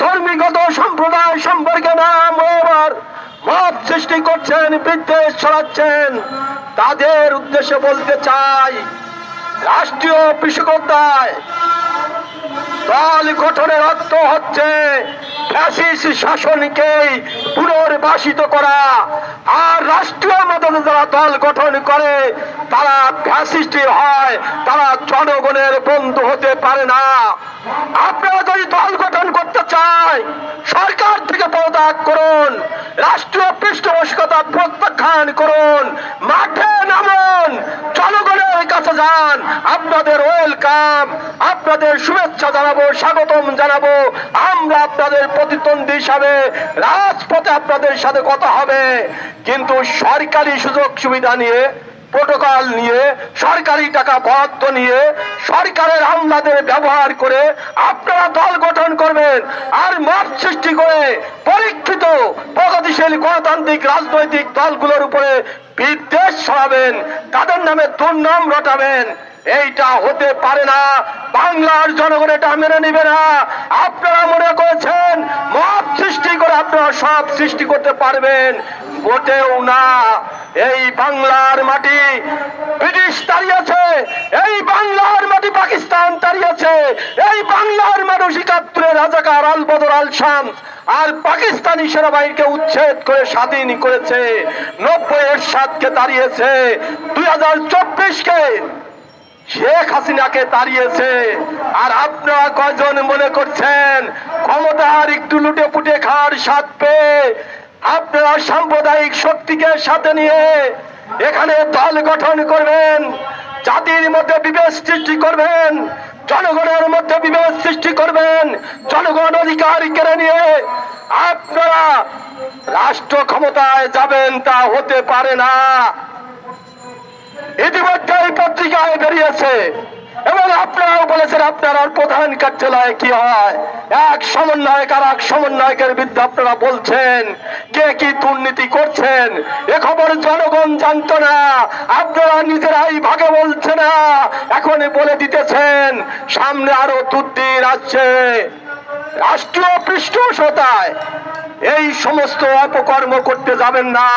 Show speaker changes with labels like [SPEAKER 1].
[SPEAKER 1] ধর্মীগত সম্প্রদায় সম্পর্কে মত সৃষ্টি করছেন, বিদ্বেষ ছড়াচ্ছেন, তাদের উদ্দেশ্যে বলতে চাই, রাষ্ট্রীয় পৃষ্ঠপোষকতায় দল গঠনের অর্থ হচ্ছে ফ্যাসিস্ট শাসনকে পুনর্বাসিত করা। আর রাষ্ট্রীয় মদতে যারা দল গঠন করে তারা ফ্যাসিস্ট হয়, তারা জনগণের বন্ধু হতে পারে না। আপনারা যদি দল গঠন করতে চায়, সরকার থেকে পদত্যাগ করুন, রাষ্ট্রীয় পৃষ্ঠপোষকতা প্রত্যাখ্যান করুন, মাঠে নামুন, জনগণের কাছে যান। আপনাদের ওয়েলকাম, আপনাদের শুভেচ্ছা জানাবো, স্বাগতম জানাবো। আমরা আপনাদের প্রতিদ্বন্দ্বী হিসাবে রাজপথে আপনাদের সাথে কথা হবে, কিন্তু সরকারি সুযোগ সুবিধা নিয়ে, প্রোটোকল নিয়ে, সরকারি টাকা বরাদ্দ নিয়ে, সরকারের আমলাদের ব্যবহার করে আপনারা দল গঠন করবেন আর মত সৃষ্টি করে পরীক্ষিত প্রগতিশীল গণতান্ত্রিক রাজনৈতিক দলগুলোর উপরে বিদ্বেষ ছড়াবেন, তাদের নামে দুর্নাম রটাবেন। এইটা হতে পারে না। বাংলার জনগণ এটা মেনে নিবে না। আপনারা মনে করেছেন মত সৃষ্টি করে আপনারা সব সৃষ্টি করতে পারবেন, মোটেও না। এই বাংলার মাটি ব্রিটিশ তাড়িয়েছে, এই বাংলার মাটি পাকিস্তান তাড়িয়েছে, এই বাংলার মানুষ ৭১ রাজাকার আল বদর আল শামস আর পাকিস্তানি সেনাবাহিনীকে উচ্ছেদ করে স্বাধীন করেছে, ৯০ এরশাদকে তাড়িয়েছে, ২০২৪-কে শেখ হাসিনাকে তাড়িয়েছে। আর আপনারা কয়জন মনে করছেন ক্ষমতার একটু লুটে পুটে খাওয়ার স্বাদ পেয়ে আপনারা সাম্প্রদায়িক শক্তিকে সাথে নিয়ে এখানে দল গঠন করবেন, জাতির মধ্যে বিভেদ সৃষ্টি করবেন, জনগণের মধ্যে বিভেদ সৃষ্টি করবেন, জনগণ অধিকার কেড়ে নিয়ে আপনারা রাষ্ট্র ক্ষমতায় যাবেন? তা হতে পারে না। ইতিমধ্যে এই পত্রিকায় বেরিয়েছে এবং আপনারাও বলেছেন আপনার প্রধান কার্যালয়ে কি হয়, এক সমন্বয়ক আর এক সমন্বয়কের বিরুদ্ধে আপনারা বলছেন কে কি দুর্নীতি করছেন, এ খবর জনগণ জানতো না, আপনারা নিজেরাই ভাগে বলছে না, এখন বলে দিতেছেন। সামনে আরো দুর্দিন আসছে। রাষ্ট্রীয় পৃষ্ঠপোষকতায় এই সমস্ত অপকর্ম করতে যাবেন না।